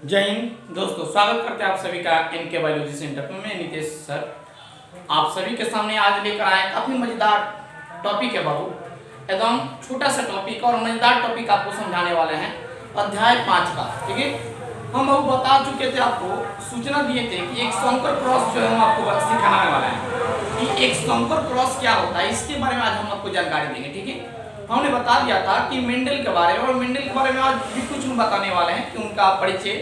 जय हिंद दोस्तों, स्वागत करते हैं आप सभी का इनके बायोलॉजी सेंटर में। मैं नितेश सर आप सभी के सामने आज लेकर आए काफ़ी मज़ेदार टॉपिक है बाबू। एकदम छोटा सा टॉपिक और मज़ेदार टॉपिक आपको समझाने वाले हैं अध्याय 5 का। ठीक है, हम बाबू बता चुके थे, आपको सूचना दिए थे कि एक संकर क्रॉस जो है हम आपको सिखाने वाले हैं कि एक संकर क्रॉस क्या होता है। इसके बारे में आज हम आपको जानकारी देंगे। ठीक है, हमने बता दिया था कि मेंडल के बारे में, और मेंडल के बारे में आज भी कुछ हम बताने वाले हैं कि उनका परिचय,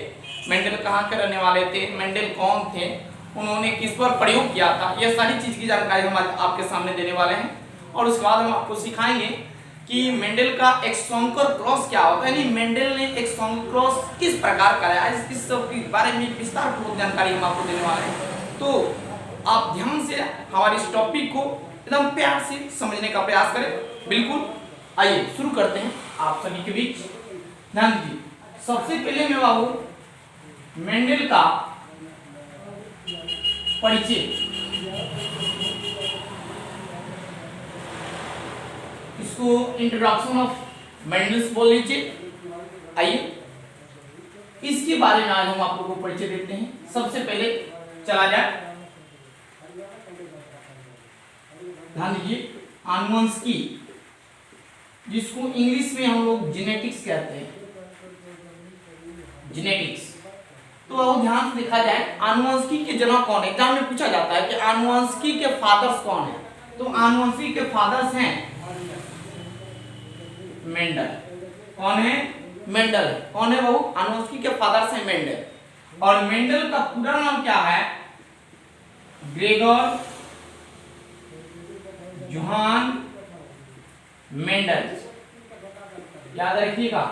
मेंडल कहाँ के रहने वाले थे, मेंडल कौन थे, उन्होंने किस पर प्रयोग किया था, ये सारी चीज़ की जानकारी हम आज आपके सामने देने वाले हैं। और उसके बाद हम आपको सिखाएंगे कि मेंडल का एक संकर क्रॉस क्या होता है, यानी मेंडल ने एक संकर क्रॉस किस प्रकार कराया, इस सब के बारे में विस्तार पूर्वक जानकारी हम आपको देने वाले हैं। तो आप ध्यान से हमारे इस टॉपिक को एकदम प्यार से समझने का प्रयास करें। बिल्कुल, आइए शुरू करते हैं आप सभी के बीच। ध्यान दीजिए, सबसे पहले मैं बाबू मेंडल का परिचय, इसको इंट्रोडक्शन ऑफ मेंडल्स बोल लीजिए। आइए इसके बारे में आज हम आप लोगों को परिचय देते हैं। सबसे पहले चला जाए, ध्यान दीजिए, आनुवंशिकी, जिसको इंग्लिश में हम लोग जेनेटिक्स कहते हैं, जेनेटिक्स। तो अब ध्यान से देखा जाए, आनुवंशिकी के जनक कौन है। एग्जाम में पूछा जाता है कि आनुवंशिकी के फादर्स कौन है। तो आनुवंशिकी के फादर्स हैं मेंडल। कौन है? मेंडल। कौन है बाबू? आनुवंशिकी के फादर्स हैं मेंडल। और मेंडल का पूरा नाम क्या है? Gregor Johan Mendel. याद रखिएगा,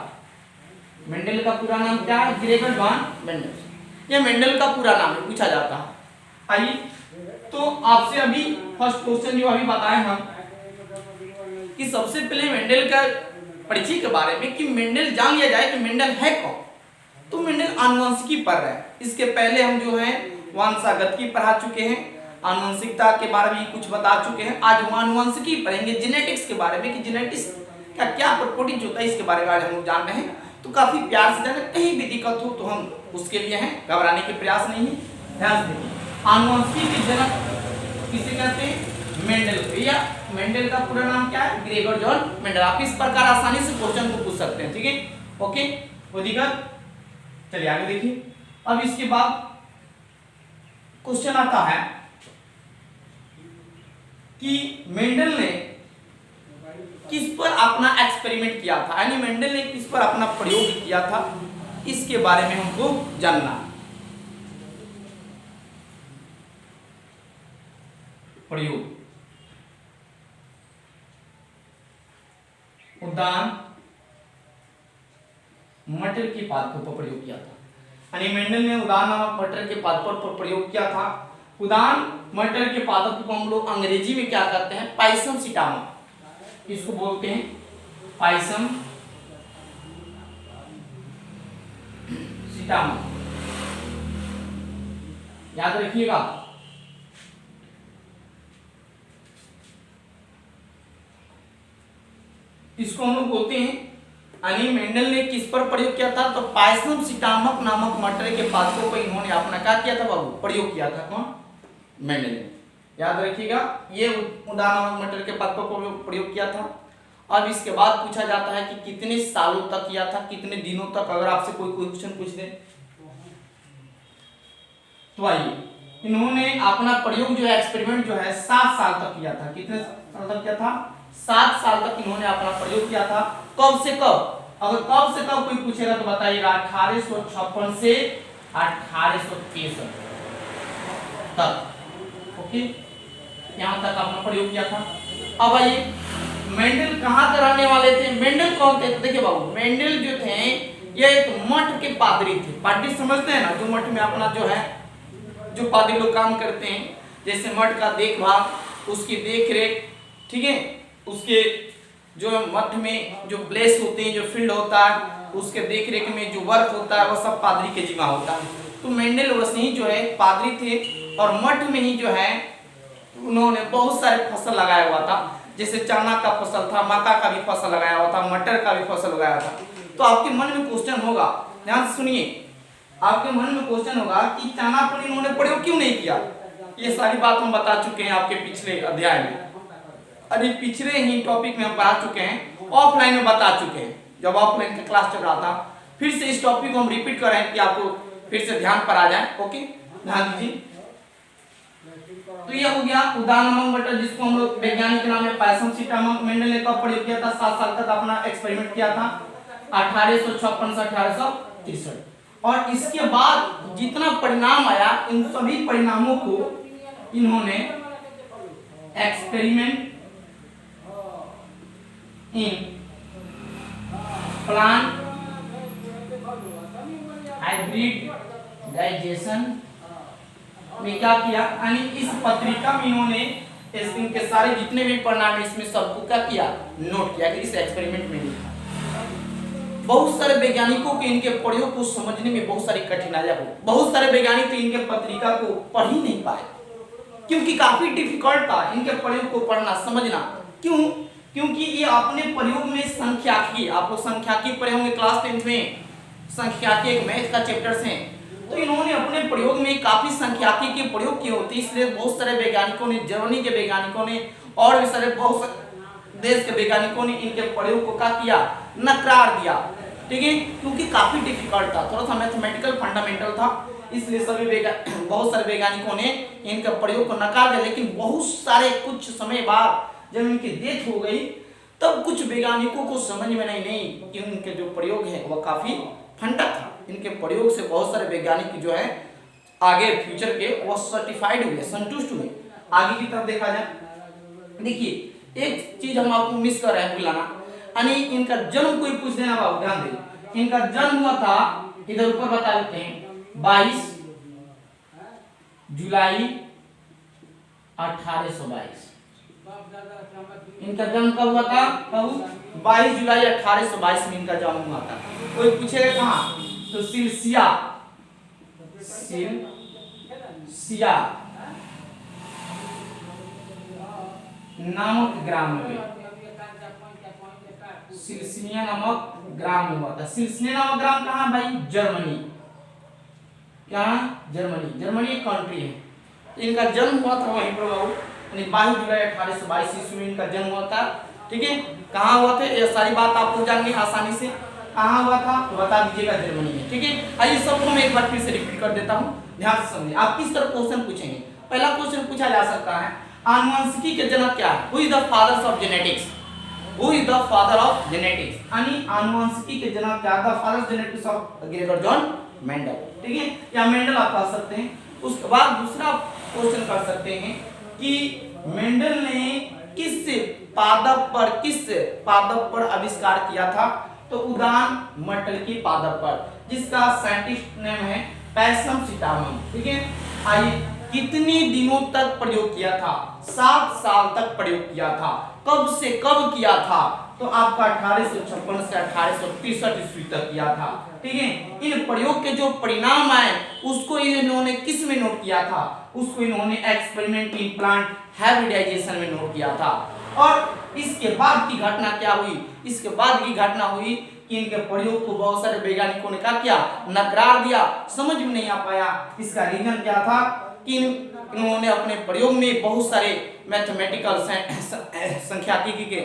मेंडल का पूरा नाम क्या है? Gregor Johan Mendel. यह मेंडल का पूरा नाम है, पूछा जाता है। आइए, तो आपसे अभी फर्स्ट क्वेश्चन जो अभी बताए हम कि सबसे पहले मेंडल का परिचय के बारे में, कि मेंडल जान लिया जाए कि मेंडल है कौन। तो मेंडल आनुवंशिकी पढ़ रहे हैं। इसके पहले हम जो है वंशागतिकी पढ़ा चुके हैं, आनुवंशिकता के बारे में कुछ बता चुके हैं। आज हम आनुवंशिकी पढ़ेंगे, जेनेटिक्स के बारे में, कि जेनेटिक्स का क्या प्रॉपर्टीज होता है, इसके बारे में आज हम लोग जान रहे हैं। तो काफी प्यार से जाने, कहीं भी दिक्कत हो तो हम उसके लिए हैं, घबराने के प्रयास नहीं है। ध्यान देखिए, आनुवंशिकी के जनक किसे कहते हैं? मेंडल। भैया मेंडल का पूरा नाम क्या है? Gregor John Mendel. आप इस प्रकार आसानी से क्वेश्चन को पूछ सकते हैं। ठीक है, ओके, वो दिक्कत। चलिए आगे देखिए। अब इसके बाद क्वेश्चन आता है कि मेंडल ने किस पर अपना एक्सपेरिमेंट किया था, यानी मेंडल ने किस पर अपना प्रयोग किया था, इसके बारे में हमको जानना। प्रयोग, उद्यान मटर के पादपों पर प्रयोग किया था, यानी मेंडल ने उद्यान नामक मटर के पादपों पर प्रयोग किया था। उद्यान मटर के पादपों को हम लोग अंग्रेजी में क्या कहते हैं? पाइसम सिटामा, इसको बोलते हैं पाइसम सिटामा। याद रखिएगा। इसको हम लोग बोलते हैं, यानी मेंडल ने किस पर प्रयोग किया था? तो पाइसम सिटामक नामक मटर के पादपों पर इन्होंने अपना क्या किया था बाबू? प्रयोग किया था। कौन? मेंडल ने। याद रखिएगा, ये उदाहरण मटर के पादपों को प्रयोग किया था। अब इसके बाद पूछा जाता है कि कितने सालों तक किया था, कितने दिनों तक। अगर आपसे कोई क्वेश्चन पूछ दे तो आइए, इन्होंने अपना प्रयोग जो है, एक्सपेरिमेंट जो है, 7 साल तक किया था। कितने साल तक किया था? 7 साल तक इन्होंने अपना प्रयोग किया था। कब से कब? अगर कब से कब कोई पूछेगा तो बताइएगा 1856 से 1863 तक। ओके, यहाँ तक अपना प्रयोग किया था। अब आइए, मेंडल कहाँ के रहने वाले थे? मेंडल कौन थे? तो देखिए बाबू, मेंडल जो थे ये एक मठ के पादरी थे। पादरी समझते हैं ना, जो मठ में अपना जो है, जो पादरी लोग काम करते हैं, जैसे मठ का देखभाल, उसकी देख रेख, ठीक है, उसके जो मठ में जो प्लेस होते हैं, जो फील्ड होता है, उसके देख रेख में जो वर्क होता है, वह सब पादरी के जिम्मा होता है। तो मेंडल वैसे ही जो है पादरी थे, और मठ में ही जो है उन्होंने बहुत सारे फसल लगाया हुआ था। जैसे चना का फसल था, मक्का का भी फसल लगाया हुआ था, मटर का भी फसल लगाया था। तो आपके मन में क्वेश्चन होगा, ध्यान से सुनिए आपके मन में क्वेश्चन होगा कि चना पर इन्होंने प्रयोग क्यों नहीं किया। ये सारी बात हम बता चुके हैं आपके पिछले अध्याय में, अभी पिछले ही टॉपिक में हम पढ़ा चुके हैं, ऑफलाइन में बता चुके हैं जब ऑफलाइन का क्लास चल रहा था। फिर से इस टॉपिक को हम रिपीट कर रहे हैं कि आपको फिर से ध्यान पर आ जाए। ओके, ध्यान दीजिए। तो ये हो गया उदाहरण मटर, जिसको हम लोग वैज्ञानिक नाम है पैसमसीटामम। मेंडल ने कब प्रयोग किया था? 7 साल तक अपना एक्सपेरिमेंट किया था, 1856 से 1863। और इसके बाद जितना परिणाम आया, इन सभी परिणामों को इन्होंने एक्सपेरिमेंट इन प्लांट हाइब्रिडाइजेशन में क्या किया, यानी इस पत्रिका में इन्होंने इनके सारे जितने भी परिणाम इसमें सबको क्या किया, नोट किया कि इस एक्सपेरिमेंट में लिखा। बहुत सारे वैज्ञानिकों के इनके प्रयोग को समझने में बहुत सारी कठिनाइयां हो, बहुत सारे वैज्ञानिक तो इनके पत्रिका को पढ़ ही नहीं पाए क्योंकि काफी डिफिकल्ट था इनके प्रयोग को पढ़ना समझना। क्यों? क्योंकि ये अपने प्रयोग में संख्याकी, आप लोग संख्याकी पढ़े होंगे क्लास 10 में, संख्याकी एक मैथ का चैप्टर्स हैं, तो इन्होंने अपने प्रयोग में काफी संख्याकी के प्रयोग किए होते, इसलिए बहुत सारे वैज्ञानिकों ने, जर्मनी के वैज्ञानिकों ने और भी सारे बहुत सारे देश के वैज्ञानिकों ने इनके प्रयोग को क्या किया, नकार दिया। ठीक है, क्योंकि काफी डिफिकल्ट था, थोड़ा सा मैथमेटिकल फंडामेंटल था, इसलिए सभी बहुत सारे वैज्ञानिकों ने इनका प्रयोग को नकार दिया। लेकिन बहुत सारे कुछ समय बाद जब इनकी डेथ हो गई, तब कुछ वैज्ञानिकों को समझ में नहीं कि उनके जो प्रयोग है वह काफी फंडा था। इनके प्रयोग से बहुत सारे वैज्ञानिक जो है आगे फ्यूचर के वो सर्टिफाइड हुए, संतुष्ट हुए। आगे की तरफ देखा जाए, देखिए एक चीज हम आपको मिस कर रहे हैं बुलाना, यानी इनका जन्म कोई पूछ देना बाबू, ध्यान दें। इनका जन्म हुआ था, इधर ऊपर बता देते हैं, 22 जुलाई 1822। इनका जन्म कब हुआ था? 22 जुलाई 1822 में इनका जन्म हुआ था। कोई पूछेगा कहाँ? तो सिलसिया नामक ग्राम में, सिलसिया नामक ग्राम में हुआ था। सिलसिया नामक ग्राम कहाँ भाई? जर्मनी। क्या? जर्मनी। जर्मनी एक कंट्री है। इनका जन्म हुआ था वहीं पर 22 जुलाई 1822 ईस्वी में इनका जन्म हुआ था। ठीक है, कहाँ हुआ था ये सारी बात आपको जाननी आसानी से, कहाँ हुआ था तो बता दीजिएगा, जर्मनी में। ठीक है, आइए सबको मैं एक बार फिर से रिपीट कर देता हूँ, ध्यान से समझिए। आप किस तरह क्वेश्चन पूछेंगे? पहला क्वेश्चन पूछा जा सकता है, आनुवंशिकी के जनक क्या है? Who is the father of genetics? Who is the father of genetics, यानी आनुवंशिकी के जनक क्या? The father of genetics of Gregor John Mendel. ठीक है, या मेंडल आप कह सकते हैं। उसके बाद दूसरा क्वेश्चन कर सकते हैं कि मेंडल ने किस पादप पर आविष्कार किया था? तो उदान मटर की पादप पर, जिसका साइंटिस्ट नेम है पैसमसीटामम। ठीक है, आइए कितने दिनों तक प्रयोग किया था? 7 साल तक प्रयोग किया था। कब से कब किया था? तो आपका 1856 से 1863 ईस्वी तक किया था। ठीक है, इन प्रयोग के जो परिणाम आए उसको इन्होंने किस में नोट किया था? उसको इन्होंने एक्सपेरिमेंट इन प्लांट हाइब्रिडाइजेशन में नोट किया था। और इसके बाद की घटना क्या हुई? इसके बाद की घटना हुई कि इनके प्रयोग को बहुत सारे वैज्ञानिकों ने क्या किया? नकार दिया, समझ में नहीं आ पाया। इसका रीजन क्या था कि इन्होंने अपने प्रयोग में बहुत सारे मैथमेटिकल संख्यात्मक के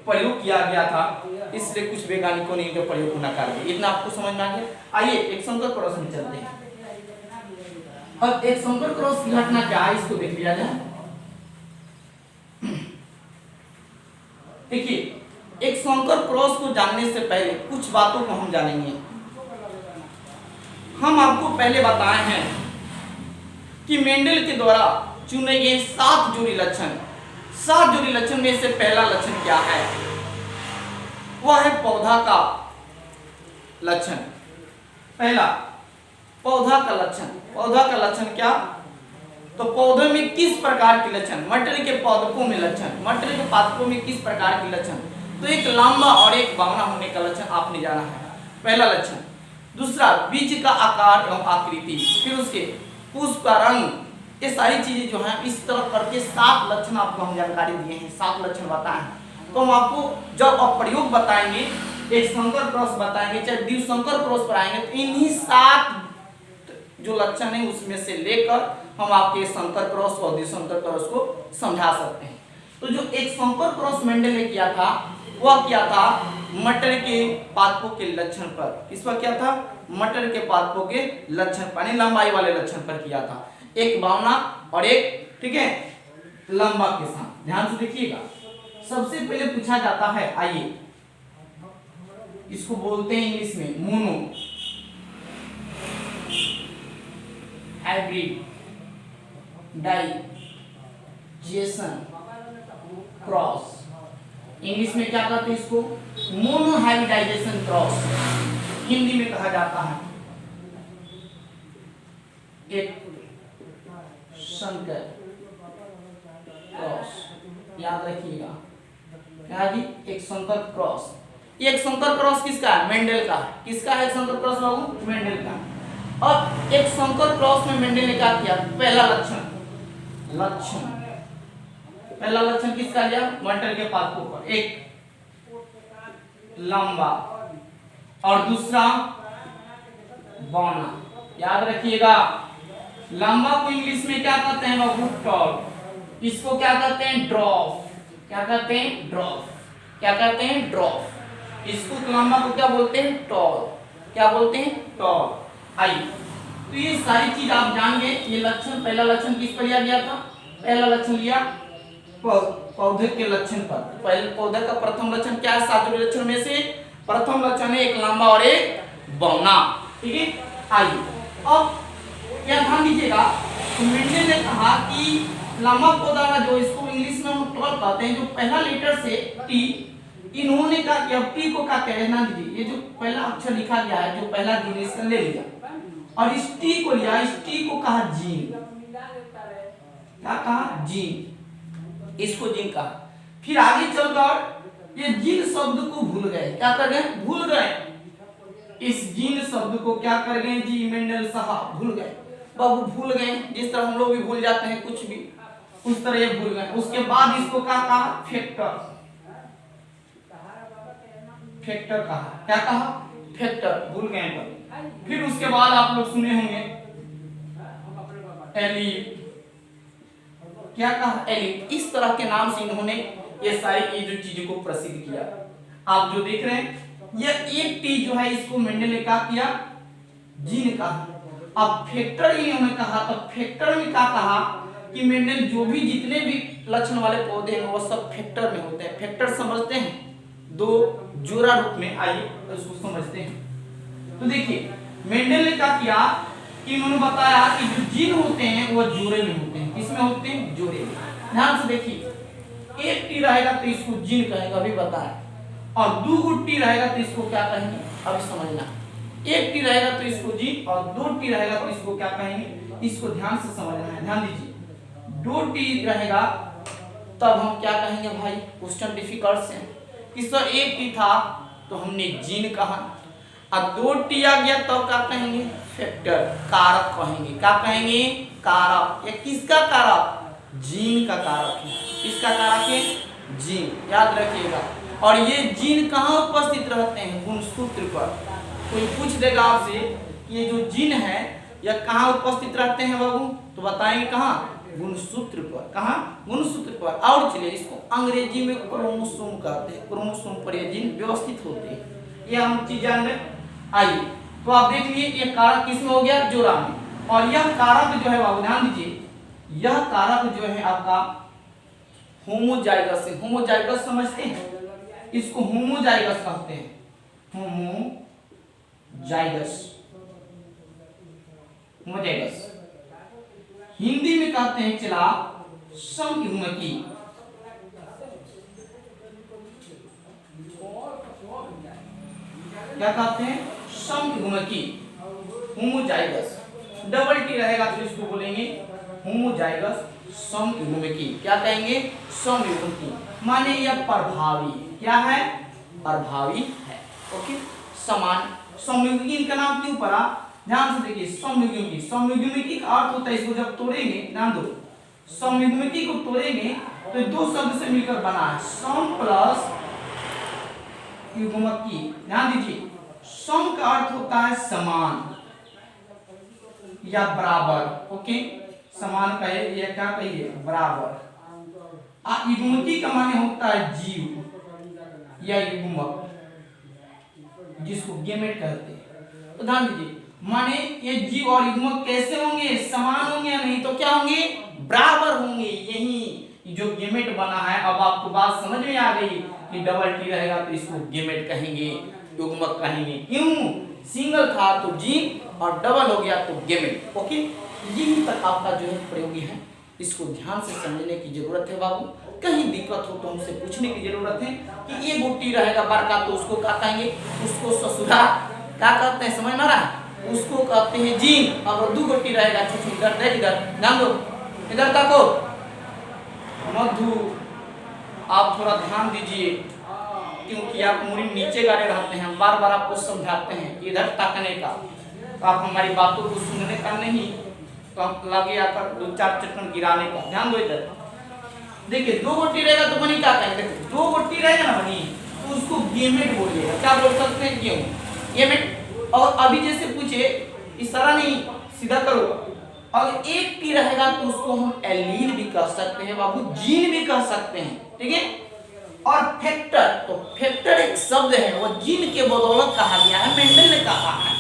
प्रयोग किया गया था, इसलिए कुछ वैज्ञानिकों ने इनके प्रयोग को नकार दिया। इतना आपको समझ में आ गया? आइए एक संकर क्रॉस में चलते हैं। अब एक संकर क्रॉस की घटना क्या है इसको देख लिया जाए। देखिए, एक संकर क्रॉस को जानने से पहले कुछ बातों को हम जानेंगे। हम आपको पहले बताए हैं कि मेंडल के द्वारा चुने गए 7 जोड़ी लक्षण, 7 जोड़ी लक्षण में से पहला लक्षण क्या है? वह है पौधा का लक्षण। पहला पौधा का लक्षण। पौधा का लक्षण क्या? तो पौधे में किस प्रकार के लक्षण? मटर के पादपों में लक्षण, मटर के पादपों में किस प्रकार के लक्षण? तो एक लंबा और एक बावना होने का लक्षण आपने जाना है, पहला लक्षण। दूसरा बीज का आकार एवं आकृति, फिर उसके पुष्प का रंग, ये सारी चीजें जो हैं इस तरह करके 7 लक्षण आपको हम जानकारी दिए हैं, 7 लक्षण बताए हैं। तो हम आपको जब आप प्रयोग बताएंगे एक संकर क्रॉस बताएंगे, चाहे द्विसंकर क्रॉस पढ़ाएंगे, तो इन्हीं 7 जो लक्षण है उसमें से लेकर हम आपके संकर क्रॉस और द्विसंकर क्रॉस को समझा सकते हैं। तो जो एक संकर क्रॉस मेंडल ने किया था वह किया था मटर के पादपों के लक्षण पर। किस पर किया था? मटर के पादपों के लक्षण पर, लंबाई वाले लक्षण पर किया था, एक बावना और एक, ठीक है, लंबा के साथ। ध्यान से देखिएगा, सबसे पहले पूछा जाता है, आइए इसको बोलते हैं इंग्लिश में mono hybrid digestion cross. English में क्या कहते हैं इसको? Mono hybridisation cross. हिंदी में कहा जाता है एक संकर क्रॉस। याद रखिएगा क्या जी? एक संकर क्रॉस। एक संकर क्रॉस किसका है? मेंडल का है। किसका है संकर क्रॉस बाबू? मेंडल का। अब एक संकर क्रॉस में मेंडल ने क्या किया? पहला लक्षण किसका लिया? मटर के पादपों पर, एक लंबा और दूसरा बौना। याद रखिएगा, लंबा को इंग्लिश में क्या कहते हैं बाबू? टॉल। इसको क्या कहते हैं? ड्रॉप। क्या कहते हैं? ड्रॉप। क्या कहते हैं? ड्रॉप। इसको लंबा को क्या बोलते हैं? टॉल। क्या बोलते हैं? टॉल। आइए, तो ये सारी चीज आप जान गए। ये लक्षण, पहला लक्षण किस पर लिया गया था? पहला लक्षण लिया पौधे के लक्षण पर। पहले पौधे का प्रथम लक्षण क्या है? 7 लक्षण में से प्रथम लक्षण है एक लंबा और एक बौना, ठीक है। आइए, अब क्या ध्यान दीजिएगा, मेंडल ने कहा कि लंबा पौधा का जो, इसको इंग्लिश में हम टॉल कहते हैं, जो पहला लेटर से टी, इन्होंने कहा कि अब टी को क्या कहना दीजिए, ये जो पहला अक्षर लिखा गया है, जो पहला जीन इसका ले लिया और इस टी को लिया, इस टी को कहा जीन। क्या कहा? जीन। इसको जीन कहा। फिर आगे चलकर ये जीन शब्द को भूल गए। क्या कर गए? भूल गए। इस जीन शब्द को क्या कर गए जी? मेंडल साहब भूल गए। बाबू भूल गए, जिस तरह हम लोग भी भूल जाते हैं कुछ भी, उस तरह ये भूल गए। उसके बाद इसको क्या कहा? फैक्टर। फैक्टर कहा। क्या कहा? फैक्टर। भूल गए पर। फिर उसके बाद आप लोग सुने होंगे एलिट। क्या कहा? एलिट। इस तरह के नाम से इन्होंने ये सारी ये जो चीजों को प्रसिद्ध किया। आप जो देख रहे हैं, ये एक टी जो है, इसको मेंडल ने क्या किया? जीन कहा। अब फैक्टर इन्होंने कहा, तो फैक्टर में क्या कहा कि मेंडल जो भी जितने भी लक्षण वाले पौधे हैं वो सब फैक्टर में होते हैं। फैक्टर समझते हैं? 2 जोड़ा रूप में। आइए उसको समझते हैं। तो देखिए, मेंडल ने क्या किया कि इन्होंने बताया कि जो जीन होते हैं वो जोड़े में होते हैं। किसमें होते हैं? जोड़े में। ध्यान से देखिए, एक टी रहेगा तो इसको जीन कहेंगे, अभी बताया, और 2 टी रहेगा तो इसको क्या कहेंगे? अभी समझना। एक टी रहेगा तो इसको जीन और 2 टी रहेगा तो इसको क्या कहेंगे? इसको ध्यान से समझना है। ध्यान दीजिए, 2 टी रहेगा तब हम क्या कहेंगे भाई? क्वेश्चन डिफिकल्ट से कि सर एक टी था तो हमने जीन कहा, अब 2 टी आ गया तब क्या कहेंगे? फैक्टर, कारक कहेंगे। क्या कहेंगे? कारक। ये किसका कारक? जीन का कारक है। किसका कारक है? जीन। याद रखिएगा। और ये जीन कहाँ उपस्थित रहते हैं? गुणसूत्र पर। कोई पूछ देगा आपसे ये जो जीन है यह कहाँ उपस्थित रहते हैं बाबू, तो बताएंगे कहाँ? गुणसूत्र पर। कहाँ? गुणसूत्र पर। और चलिए, इसको अंग्रेजी में क्रोमोसोम कहते हैं। क्रोमोसोम पर ये जीन व्यवस्थित होते हैं। ये हम चीज जान लें। आइए, तो आप देख लिए ये कारक किसमें हो गया? जोड़ा में। और यह कारक जो है बाबू, ध्यान दीजिए, यह कारक जो है आपका होमोजाइगस है। होमोजाइगस समझते हैं? इसको होमोजाइगस कहते हैं। होमोजाइगस। होमोजाइगस हिंदी में कहते हैं चला समयुग्मकी। क्या कहते हैं? समयुग्मकी। होमोजाइगस। डबल टी रहेगा तो इसको बोलेंगे होमोजाइगस समयुग्मकी। क्या कहेंगे? समयुग्मकी। माने यह प्रभावी। क्या है? प्रभावी है। ओके, समान। समयुग्मकी इनका नाम क्यों पड़ा? ध्यान से देखिए, समयुग्मकी। समयुग्मकी का अर्थ होता है, इसको जब तोड़ेंगे, ध्यान दो, समयुग्मकी को तोड़ेंगे तो 2 शब्द से मिलकर बना है। सम प्लस युग्मक की, ध्यान दीजिए सम का अर्थ होता है समान या बराबर। ओके, समान कहे या क्या कहिए बराबर। युग्मकी का माने होता है जीव या युग्मक, जिसको गेमेट कहते हैं। तो ध्यान दीजिए माने ये जीव और युग्मक कैसे होंगे, समान होंगे या नहीं तो क्या होंगे, बराबर होंगे। यही जो गेमेट बना है, अब आपको बात समझ में आ गई कि डबल टी रहेगा तो इसको गेमेट कहेंगे, युग्मक कहेंगे। क्यों, सिंगल था तो जीव और डबल हो गया तो गेमेट। ओके, यही तक आपका जो है प्रयोगी है, इसको ध्यान से समझने की जरूरत है बाबू। कहीं दिक्कत हो तो हमसे पूछने की जरूरत है कि ये गुट्टी रहेगा बड़का तो उसको क्या कहेंगे, उसको ससुरा क्या कहते हैं, समझ में आ रहा है, उसको कहते हैं जीन। और दो गुट्टी रहेगा छोटी इधर देख, इधर ध्यान दो, इधर तको मधु, आप थोड़ा ध्यान दीजिए क्योंकि आप मुड़ी नीचे गाड़े रहते हैं, बार बार आपको समझाते हैं इधर तकने का, तो आप हमारी बातों को सुनने का नहीं, तो आप लगे आकर दो चार चटन गिराने का। ध्यान दो इधर, देखिए दो गोटी रहेगा तो बनी क्या कहेंगे, दो गोटी रहेगा ना बनी तो उसको गेमेट बोलिएगा। क्या बोल सकते हैं, क्यों गेमेट। और अभी जैसे पूछे इशारा नहीं सीधा करो, अगर एक टी रहेगा तो उसको हम एलील भी कह सकते हैं बाबू, जीन भी कह सकते हैं, ठीक है। और फैक्टर, तो फैक्टर एक शब्द है, वो जीन के बदौलत कहा गया है, मेंडल ने कहा है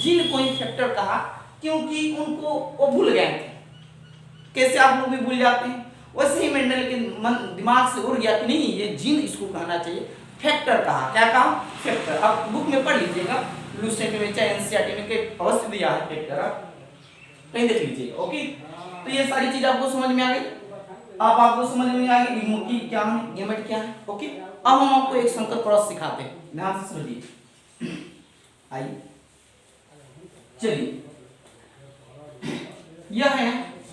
जीन को ही फैक्टर कहा, क्योंकि उनको वो भूल गए थे। कैसे आप लोग भी भूल जाते हैं, वैसे ही मेंडल के मन दिमाग से उड़ गया कि नहीं ये जीन इसको कहना चाहिए, फैक्टर कहा। क्या कहा, फैक्टर। आप बुक में पढ़ लीजिएगा, लूसेंट में चाहे एनसीईआरटी में के अवश्य दिया है फैक्टर, आप कहीं देख लीजिएगा। ओके, तो ये सारी चीज आपको समझ में आ गई, आपको समझ में आ गई युग्मकी क्या है, गेमेट क्या है। ओके, अब हम आपको एक संकर क्रॉस सिखाते हैं, ध्यान से समझिए। आइए चलिए, यह है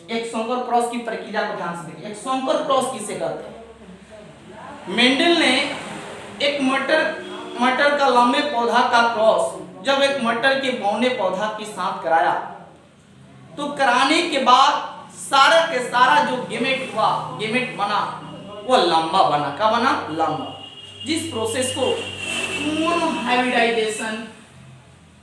एक संकर क्रॉस की प्रक्रिया को ध्यान से देखिए। एक संकर क्रॉस किसे कहते हैं, मेंडल ने एक मटर का लंबे पौधा का क्रॉस जब एक मटर के बौने पौधा के साथ कराया, तो कराने के बाद सारा के सारा जो गेमेट हुआ, गेमेट बना वो लंबा बना। क्या बना, लंबा। जिस प्रोसेस को मोनोहाइब्रिडाइजेशन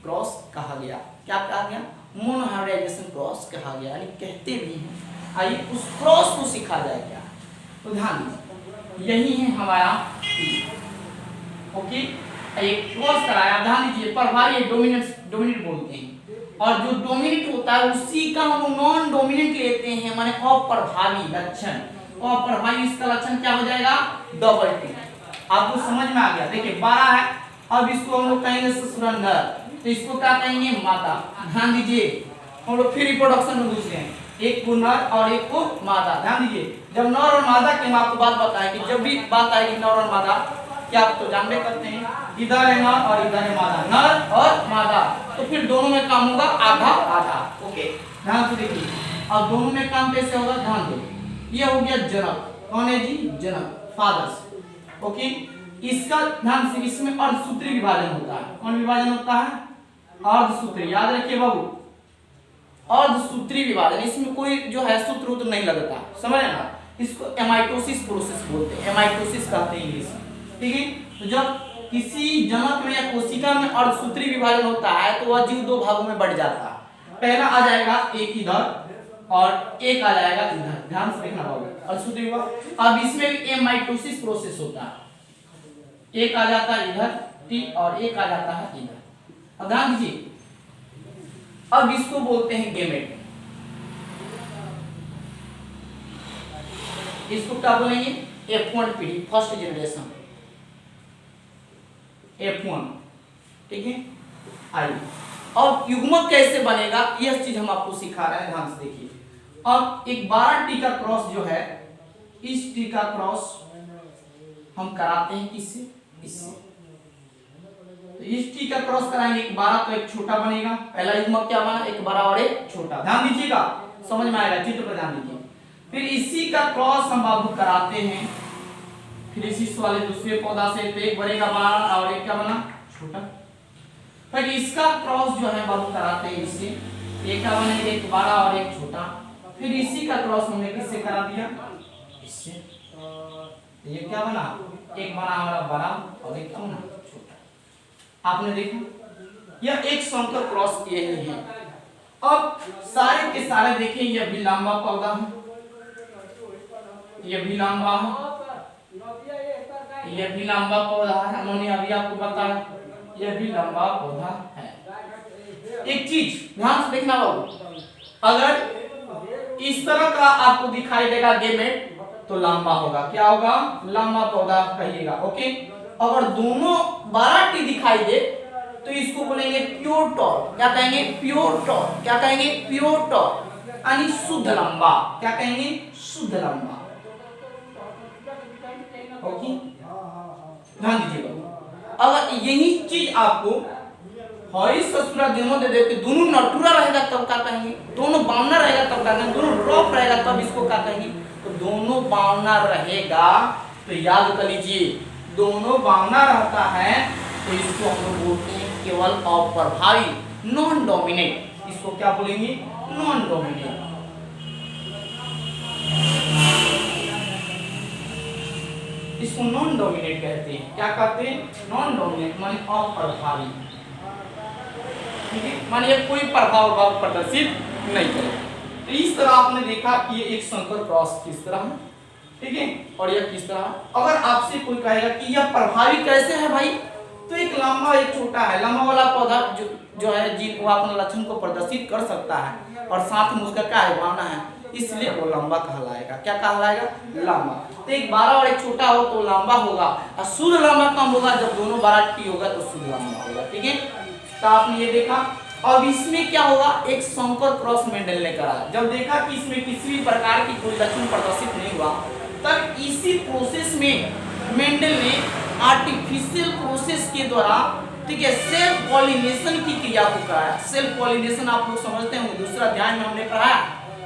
क्रॉस कहा गया। क्या कहा गया, मोनोहाइब्रिडाइजेशन क्रॉस कहा गया, यानी कहते भी हैं। आइए उस क्रॉस को सीखा जाए क्या, तो ध्यान दीजिए यही है हमारा ओके, एक क्रॉस कराया। ध्यान दीजिए प्रभावी डोमिनेट बोलते हैं, और जो डोमिनेट होता है उसी का हम नॉन डोमिनेट लेते हैं, माने अप्रभावी लक्षण। अप्रभावी इसका लक्षण क्या हो जाएगा, डबल टी। आपको समझ में आ गया। देखिए 12 है, अब इसको हम लोग कहेंगे ससुरा नर, तो इसको क्या कहेंगे, मादा। ध्यान दीजिए हम लोग फिर रिप्रोडक्शन में घुस गए, एक को नर और एक को मादा। ध्यान दीजिए जब नर और मादा की हम आपको बात बताएं कि जब भी बात आएगी नर और मादा, क्या आप तो जानते करते हैं, इधर है नर और इधर है मादा, नर और मादा, तो फिर दोनों में काम होगा आधा आधा। ओके, ध्यान से देखिए अब दोनों में काम कैसे होगा, ध्यान दो। ये हो गया जनक, कौन है जी, जनक, फादर्स। ओके, इसका ध्यान से, इसमें अर्धसूत्री विभाजन होता है। कौन विभाजन होता है, अर्धसूत्री। याद रखिए बाबू, अर्धसूत्री विभाजन, इसमें कोई जो है सूत्र नहीं लगता, समझ ना। इसको एमाइटोसिस प्रोसेस बोलते हैं, एमाइटोसिस कहते हैं इंग्लिश में, ठीक है। तो जब किसी जनक में या कोशिका में अर्धसूत्री विभाजन होता है तो वह जीव दो भागों में बढ़ जाता है। पहला आ जाएगा एक इधर और एक आ जाएगा इधर, ध्यान से देखना बाबू, अर्धसूत्री विभाजन। अब इसमें भी एमाइटोसिस प्रोसेस होता है, एक आ जाता है इधर और एक आ जाता है इधर। अब ध्यान दीजिए, अब इसको बोलते हैं गेमेट। इसको क्या बोलेंगे, F1 पीढ़ी, फर्स्ट जनरेशन F1, ठीक है। आइए अब युग्मक कैसे बनेगा यह चीज हम आपको सिखा रहे हैं, ध्यान से देखिए। अब एक 12 टी का क्रॉस जो है, इस टी का क्रॉस हम कराते हैं किससे, इससे। तो इस टी का क्रॉस कराएंगे, एक 12 तो एक छोटा बनेगा। पहला युग्मक क्या बना, एक बड़ा और एक छोटा। ध्यान दीजिएगा, समझ में आएगा, चित्र पर ध्यान दीजिए। फिर इसी का क्रॉस हम बाबू कराते हैं, फिर इसी वाले दूसरे पौधा से, तो एक बनेगा बड़ा और एक क्या बना, छोटा। फिर इसका क्रॉस जो है बाबू कराते हैं इससे, एक क्या बनेगा, एक बड़ा और एक छोटा। फिर इसी का क्रॉस हमने किससे करा दिया, इससे। ये क्या बना, एक बना हमारा बड़ा और एक क्या बना, छोटा। आपने देखा यह एक संकर क्रॉस यही है। अब सारे के सारे देखिए यह भी लंबा पौधा है, यह भी लंबा है, यह भी लंबा पौधा है, उन्होंने अभी आपको बताया यह भी लंबा पौधा है। एक चीज ध्यान से देखना बाबू, अगर इस तरह का आपको दिखाई देगा गेमेट तो लंबा होगा, क्या होगा, लंबा पौधा कहिएगा। ओके, अगर दोनों बाराटी दिखाई दे तो इसको बोलेंगे प्योर टॉल। क्या कहेंगे, प्योर टॉल। क्या कहेंगे, प्योर टॉल, यानी शुद्ध लंबा। क्या कहेंगे, शुद्ध लंबा। ओके, ध्यान दीजिएगा। अगर यही चीज आपको हॉरी ससुरा दोनों दे देते, दोनों नटुरा रहेगा तब क्या कहेंगे, दोनों बावना रहेगा तब क्या कहेंगे, दोनों ड्रॉप रहेगा तब इसको क्या कहेंगे, तो दोनों बावना रहेगा तो याद कर लीजिए, दोनों बावना रहता है तो इसको हम लोग बोलते हैं केवल अप्रभावी, नॉन डोमिनेट। इसको क्या बोलेंगे, नॉन डोमिनेट। इसको नॉन डोमिनेट कहते हैं। क्या कहते हैं, नॉन डोमिनेट माने अप्रभावी। ठीक है, माने कोई प्रभाव प्रदर्शित नहीं करे। तो इस तरह आपने देखा कि ये एक संकर क्रॉस किस तरह है, ठीक है, और यह किस तरह है। अगर आपसे कोई कहेगा कि यह प्रभावी कैसे है भाई, तो एक लंबा एक छोटा है, लंबा वाला पौधा जो है जिन वो अपने लक्षण को प्रदर्शित कर सकता है और साथ में उसका क्या है, बावना है, इसलिए वो लंबा कहलाएगा। क्या कहलाएगा, लंबा। तो एक बड़ा और एक छोटा हो तो लंबा होगा, और शुद्ध लंबा कम होगा, जब दोनों बाराटी होगा तो शुद्ध लंबा होगा। ठीक है, तो आपने ये देखा। अब इसमें क्या होगा, एक संकर क्रॉस मेंडल ने करा। जब देखा कि इसमें किसी भी प्रकार की कोई लक्षण प्रदर्शित नहीं हुआ, तब इसी प्रोसेस में मेंडल ने आर्टिफिशियल प्रोसेस के द्वारा, ठीक है, सेल्फ पॉलिनेशन की क्रिया को कराया। सेल्फ पॉलिनेशन आप लोग समझते हैं, दूसरा अध्याय में हमने पढ़ाया।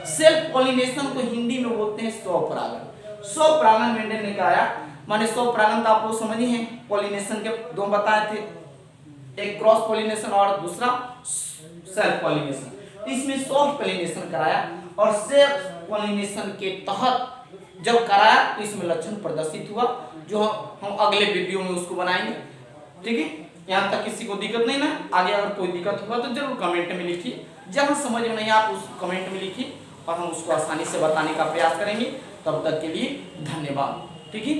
सेल्फ पॉलिनेशन को हिंदी में बोलते हैं स्वपरागन। स्वपरागन मेंडल ने कराया, माने स्वपरागन तो आप लोग समझ ही हैं, पॉलिनेशन के दो बताए थे, एक क्रॉस पॉलिनेशन और दूसरा सेल्फ पॉलिनेशन। इसमें सेल्फ पॉलिनेशन कराया और सेल्फ पॉलिनेशन के तहत जब कराया तो इसमें लक्षण प्रदर्शित हुआ, जो हम अगले वीडियो में उसको बनाएंगे। ठीक है, यहाँ तक किसी को दिक्कत नहीं ना, आगे अगर कोई दिक्कत होगा तो जरूर कमेंट में लिखिए, जहाँ समझ में नहीं आप उस कमेंट में लिखिए और हम उसको आसानी से बताने का प्रयास करेंगे। तब तक के लिए धन्यवाद। ठीक है।